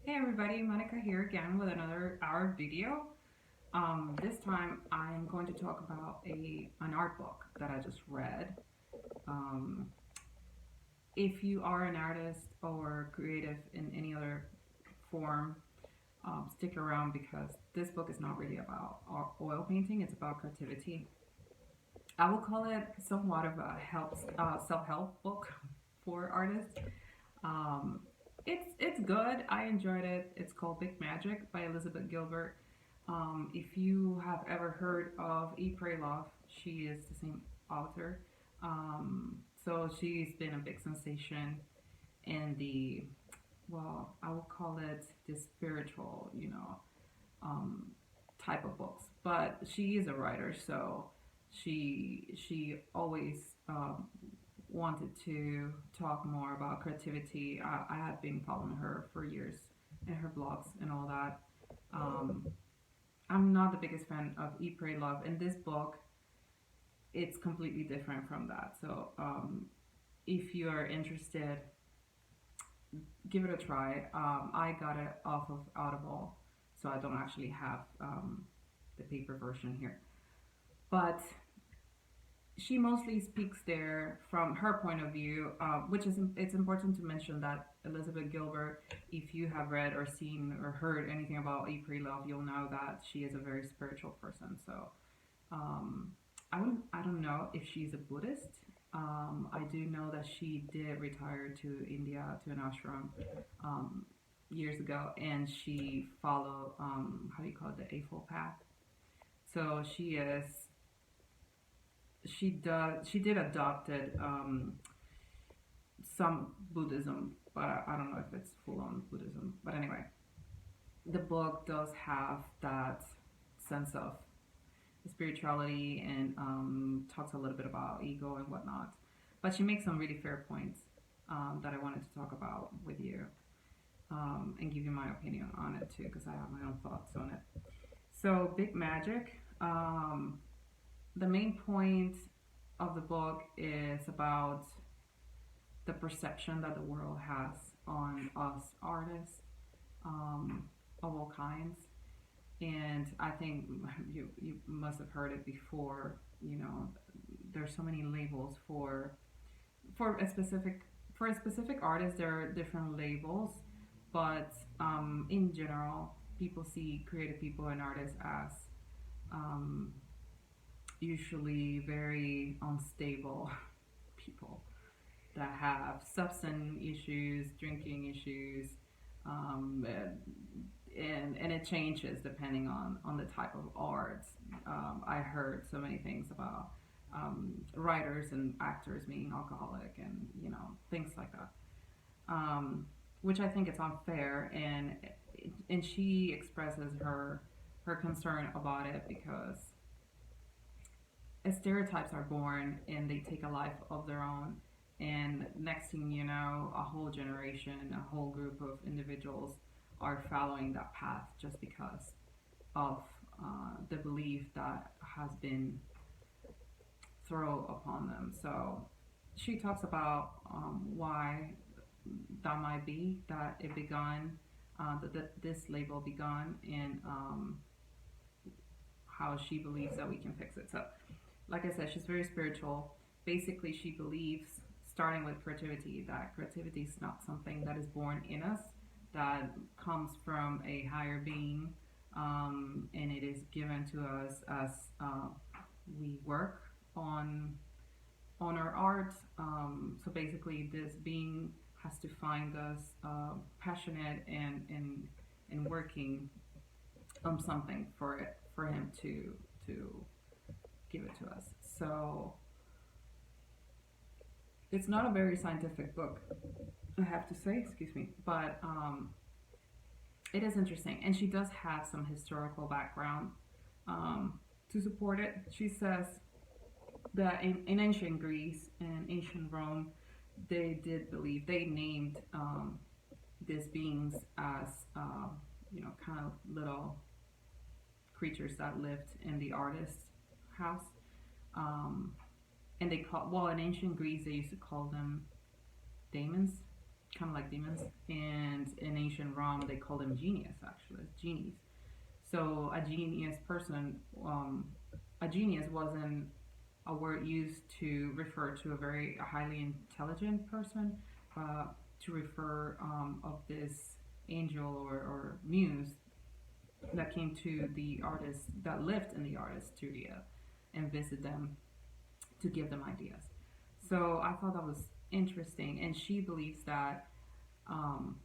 Hey everybody, Monica here again with another hour video. This time I'm going to talk about an art book that I just read. Um, if you are an artist or creative in any other form, stick around because this book is not really about oil painting, it's about creativity. I will call it somewhat of a self-help book for artists. Um, it's good. I enjoyed it. It's called Big Magic by Elizabeth Gilbert. If you have ever heard of Eat, Pray, Love, she is the same author. So she's been a big sensation in the, well, I would call it the spiritual, um, type of books. But she is a writer, so she always wanted to talk more about creativity. I had been following her for years in her blogs and all that. Um, I'm not the biggest fan of Eat, Pray, Love. In this book, it's completely different from that. So if you are interested, give it a try. I got it off of Audible, so I don't actually have the paper version here. But she mostly speaks there from her point of view, which is it's important to mention that Elizabeth Gilbert, if you have read or seen or heard anything about April Love, you'll know that she is a very spiritual person. So um, I don't know if she's a Buddhist. I do know that she did retire to India to an ashram years ago, and she followed how do you call it, the Eightfold Path. So she did adopted some Buddhism, but I don't know if it's full on Buddhism. But anyway, the book does have that sense of spirituality and talks a little bit about ego and whatnot. But she makes some really fair points that I wanted to talk about with you and give you my opinion on it too, because I have my own thoughts on it. So, Big Magic. The main point of the book is about the perception that the world has on us artists of all kinds. And I think you must have heard it before. You know, there's so many labels for a specific for a specific artist. There are different labels, but in general, people see creative people and artists as um, usually very unstable people that have substance issues, drinking issues, um, and it changes depending on the type of art. I heard so many things about writers and actors being alcoholic and things like that, which I think it's unfair. And she expresses her concern about it because stereotypes are born and they take a life of their own, and next thing you know, a whole generation, a whole group of individuals are following that path just because of the belief that has been thrown upon them. So she talks about why that might be, that it began, that this label began, and how she believes that we can fix it. So like I said, she's very spiritual. Basically, she believes, starting with creativity, that creativity is not something that is born in us, that comes from a higher being, and it is given to us as we work on on our art. So basically, this being has to find us passionate and working on something for him to give it to us. So it's not a very scientific book, I have to say, excuse me, but it is interesting. And she does have some historical background to support it. She says that in ancient Greece and ancient Rome, they did believe, they named these beings as, kind of little creatures that lived in the artist's house. Um, and they call, well, in ancient Greece they used to call them daemons, kind of like demons. And and in ancient Rome they called them genius, actually, genies. So a genius person, a genius wasn't a word used to refer to a very highly intelligent person, to refer of this angel or muse that came to the artist, that lived in the artist's studio and visit them to give them ideas. So I thought that was interesting, and she believes that um,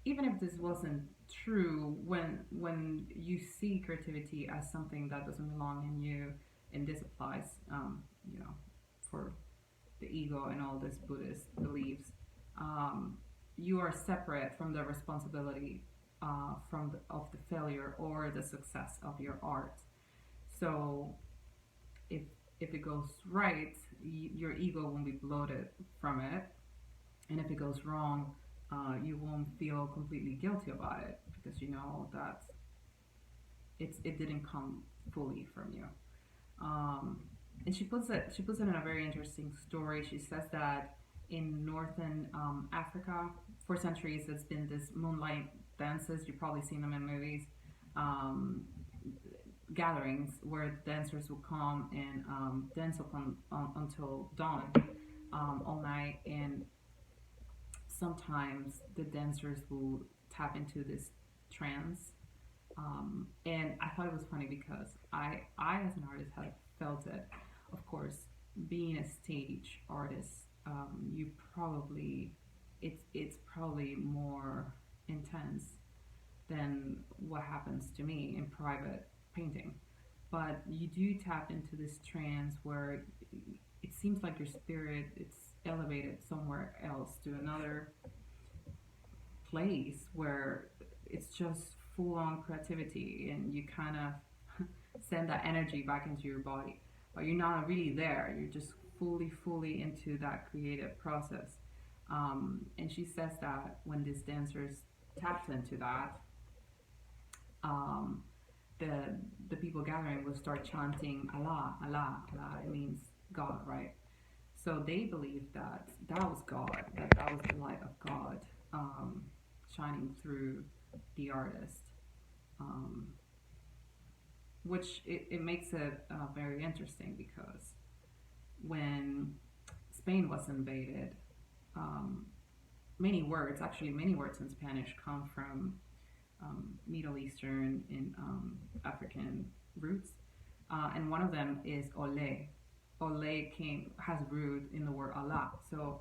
even if this wasn't true, when you see creativity as something that doesn't belong in you, and this applies, you know, for the ego and all this Buddhist beliefs, um, you are separate from the responsibility of the failure or the success of your art. So if if it goes right, your ego won't be bloated from it, and if it goes wrong, you won't feel completely guilty about it because you know that it didn't come fully from you. Um, and she puts it in a very interesting story. She says that in northern Africa, for centuries, there's been this moonlight dances. You've probably seen them in movies. Um, Gatherings where dancers will come and dance until dawn, all night, and sometimes the dancers will tap into this trance. And I thought it was funny because I as an artist have felt it. Of course, being a stage artist, you probably it's probably more intense than what happens to me in private painting. But you do tap into this trance where it seems like your spirit it's elevated somewhere else to another place where it's just full on creativity, and you kind of send that energy back into your body. But you're not really there, you're just fully into that creative process. And she says that when these dancers tapped into that, um, the people gathering will start chanting Allah, Allah, Allah. It means God, right? So they believe that that was God, that was the light of God shining through the artist, um, which it makes it very interesting because when Spain was invaded, um, many words in Spanish come from Middle Eastern and African roots, and one of them is ole. Ole has root in the word Allah. So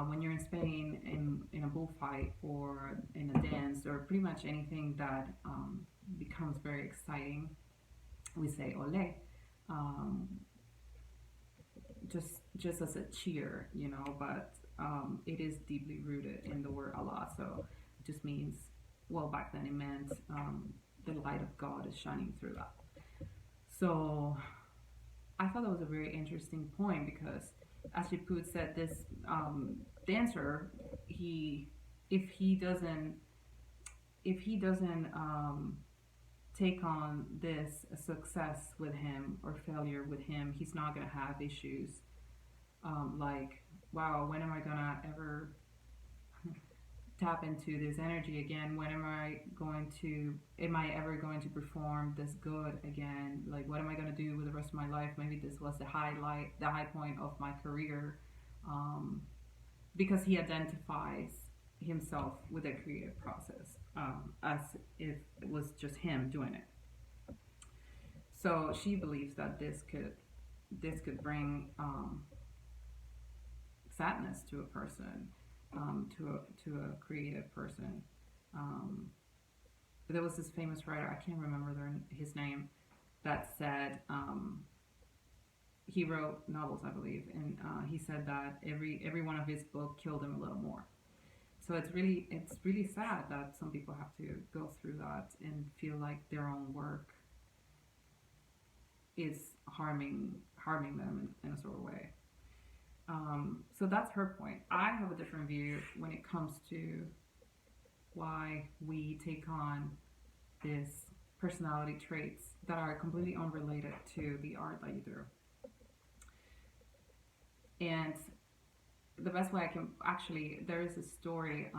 when you're in Spain in a bullfight or in a dance or pretty much anything that becomes very exciting, we say ole, um, just as a cheer, you know. But it is deeply rooted in the word Allah. So it just means, well, back then it meant the light of God is shining through that. So I thought that was a very interesting point because, as Shiput said, this dancer, he if he doesn't take on this success with him or failure with him, he's not gonna have issues like, wow, when am I gonna ever tap into this energy again? When am I ever going to perform this good again? Like, what am I going to do with the rest of my life? Maybe this was the high point of my career, because he identifies himself with the creative process, as if it was just him doing it. So she believes that this could bring sadness to a person, to a creative person. There was this famous writer, I can't remember his name, that said, he wrote novels, I believe, and he said that every one of his books killed him a little more. So it's really sad that some people have to go through that and feel like their own work is harming them in a sort of way. So that's her point. I have a different view when it comes to why we take on these personality traits that are completely unrelated to the art that you do. And the best way I can, actually, there is a story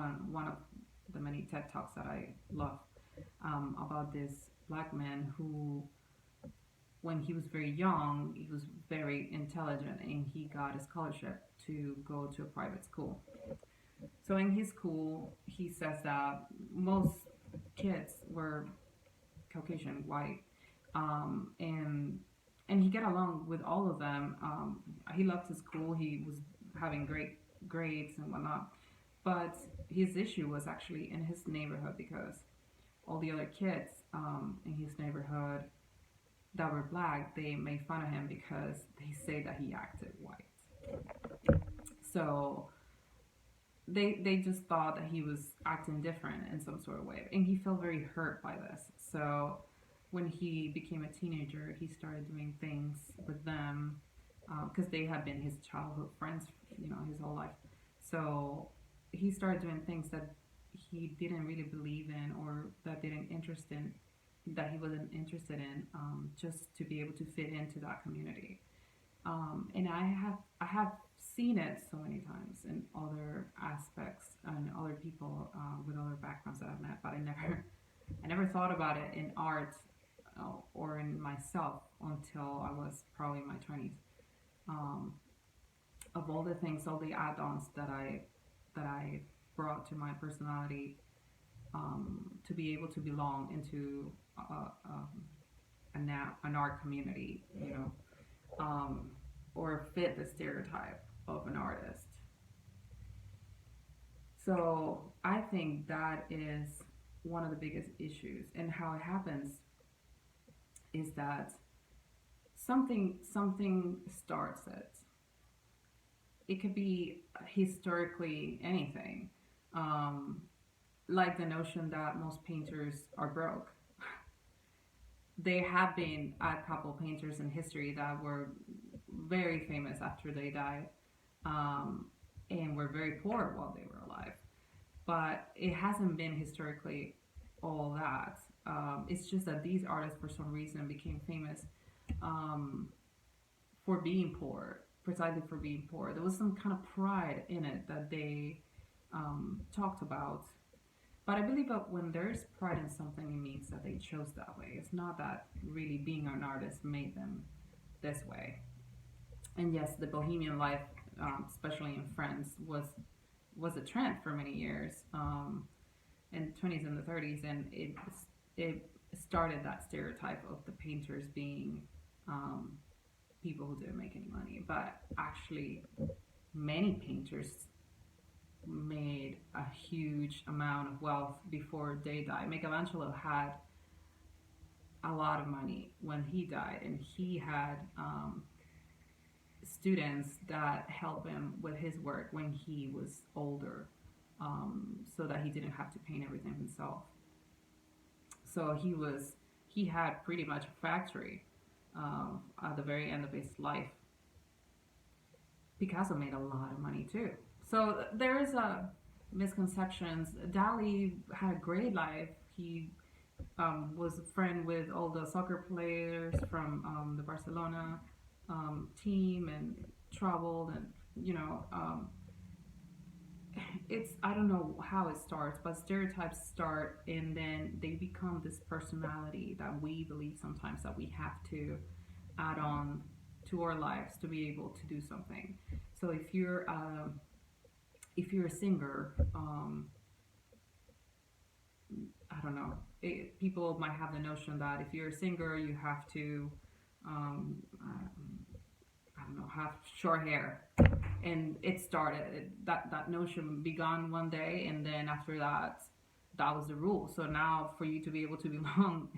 on one of the many TED Talks that I love, about this black man who, when he was very young, he was very intelligent and he got a scholarship to go to a private school. So in his school, he says that most kids were Caucasian, white, and he got along with all of them. He loved his school. He was having great grades and whatnot. But his issue was actually in his neighborhood because all the other kids in his neighborhood that were black, they made fun of him because they say that he acted white. So they just thought that he was acting different in some sort of way, and he felt very hurt by this. So when he became a teenager, he started doing things with them because they had been his childhood friends, his whole life. So he started doing things that he didn't really believe in, or that he wasn't interested in, just to be able to fit into that community. And I have seen it so many times in other aspects and other people with other backgrounds that I've met, but I never thought about it in art or in myself until I was probably in my 20s. Of all the things, all the add-ons that I brought to my personality, to be able to belong into an art community, or fit the stereotype of an artist. So I think that is one of the biggest issues, and how it happens is that something starts it. It could be historically anything, like the notion that most painters are broke. There have been a couple painters in history that were very famous after they died, and were very poor while they were alive. But it hasn't been historically all that. It's just that these artists, for some reason, became famous for being poor, precisely for being poor. There was some kind of pride in it that they talked about. But I believe that when there's pride in something, it means that they chose that way. It's not that really being an artist made them this way. And yes, the bohemian life, especially in France, was a trend for many years, in the 20s and the 30s, and it started that stereotype of the painters being people who didn't make any money. But actually, many painters made a huge amount of wealth before they died. Michelangelo had a lot of money when he died, and he had students that helped him with his work when he was older, so that he didn't have to paint everything himself. So he had pretty much a factory at the very end of his life. Picasso made a lot of money too. So there is a misconceptions. Dali had a great life. He was a friend with all the soccer players from the Barcelona team, and traveled, and it's, I don't know how it starts, but stereotypes start, and then they become this personality that we believe sometimes that we have to add on to our lives to be able to do something. So if you're a singer, I don't know, people might have the notion that if you're a singer, you have to I don't know, have short hair. And it started, that notion began one day, and then after that, that was the rule. So now, for you to be able to belong,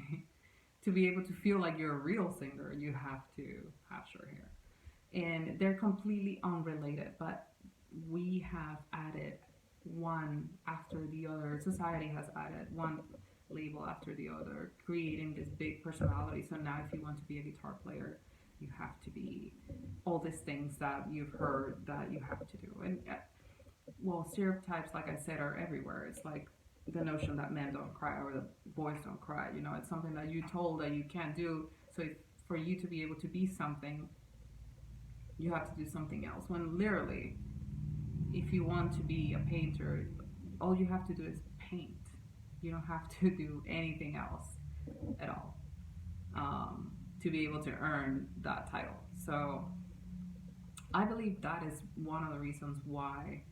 to be able to feel like you're a real singer, you have to have short hair. And they're completely unrelated, but we have added one after the other. Society has added one label after the other, creating this big personality. So now, if you want to be a guitar player, you have to be all these things that you've heard that you have to do. And well, stereotypes, like I said, are everywhere. It's like the notion that men don't cry or that boys don't cry. It's something that you're told that you can't do. So for you to be able to be something, you have to do something else. When literally, if you want to be a painter, all you have to do is paint. You don't have to do anything else at all, to be able to earn that title. So I believe that is one of the reasons why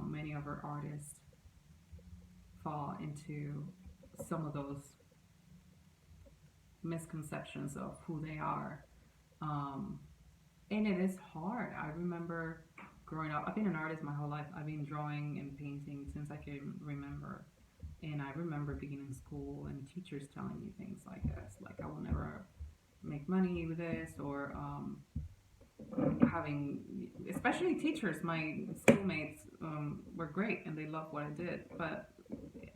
many of our artists fall into some of those misconceptions of who they are. Um, and it is hard. I remember growing up, I've been an artist my whole life. I've been drawing and painting since I can remember. And I remember being in school and teachers telling me things like this, like I will never make money with this, or having, especially teachers, my schoolmates were great and they loved what I did, but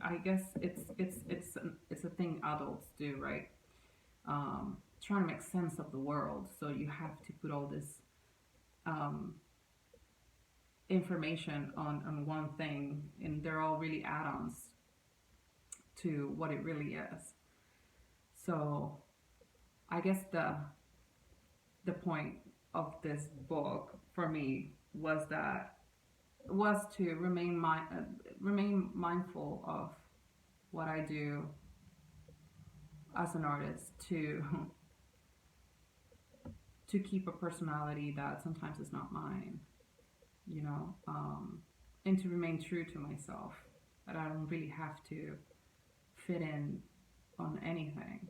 I guess it's a thing adults do, right? Trying to make sense of the world, so you have to put all this um, information on one thing, and they're all really add-ons to what it really is. So I guess the point of this book for me was to remain mindful of what I do as an artist, to keep a personality that sometimes is not mine, you know, and to remain true to myself. That I don't really have to fit in on anything.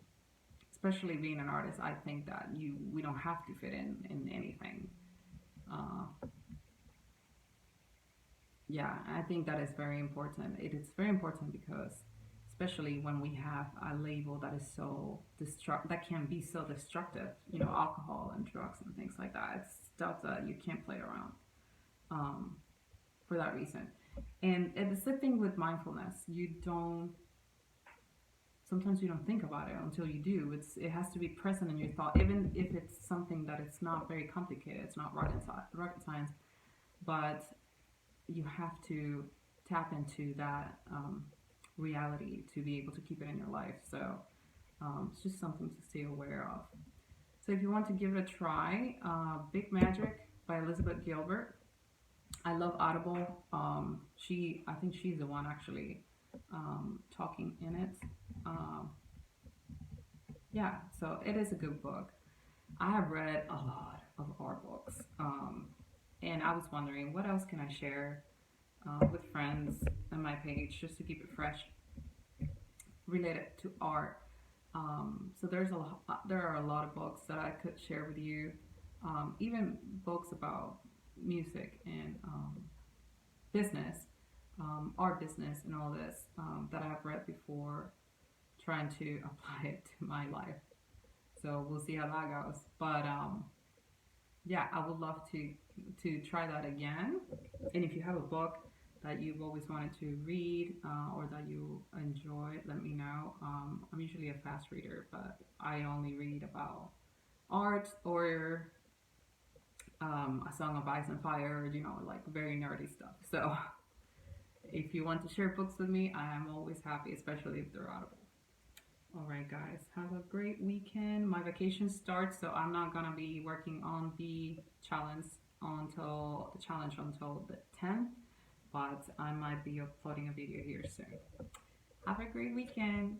Especially being an artist, I think that we don't have to fit in anything. Uh, yeah, I think that is very important. It is very important because, especially when we have a label that is so that can be so destructive, you know, alcohol and drugs and things like that. It's stuff that you can't play around, um, for that reason. And it's the thing with mindfulness. Sometimes you don't think about it until you do. It has to be present in your thought, even if it's something that it's not very complicated. It's not rocket science, but you have to tap into that reality to be able to keep it in your life. So it's just something to stay aware of. So if you want to give it a try, Big Magic by Elizabeth Gilbert. I love Audible. I think she's the one actually talking in it. Um, yeah, so it is a good book. I have read a lot of art books, and I was wondering what else can I share with friends on my page just to keep it fresh related to art. So there are a lot of books that I could share with you, even books about music and business, art business, and all this that I've read before, trying to apply it to my life. So we'll see how that goes. But yeah, I would love to try that again. And if you have a book that you've always wanted to read or that you enjoy, let me know. I'm usually a fast reader, but I only read about art or A Song of Ice and Fire, you know, like very nerdy stuff. So if you want to share books with me, I am always happy, especially if they're audible. All right, guys, have a great weekend. My vacation starts, so I'm not gonna be working on the challenge until the 10th, but I might be uploading a video here soon. Have a great weekend.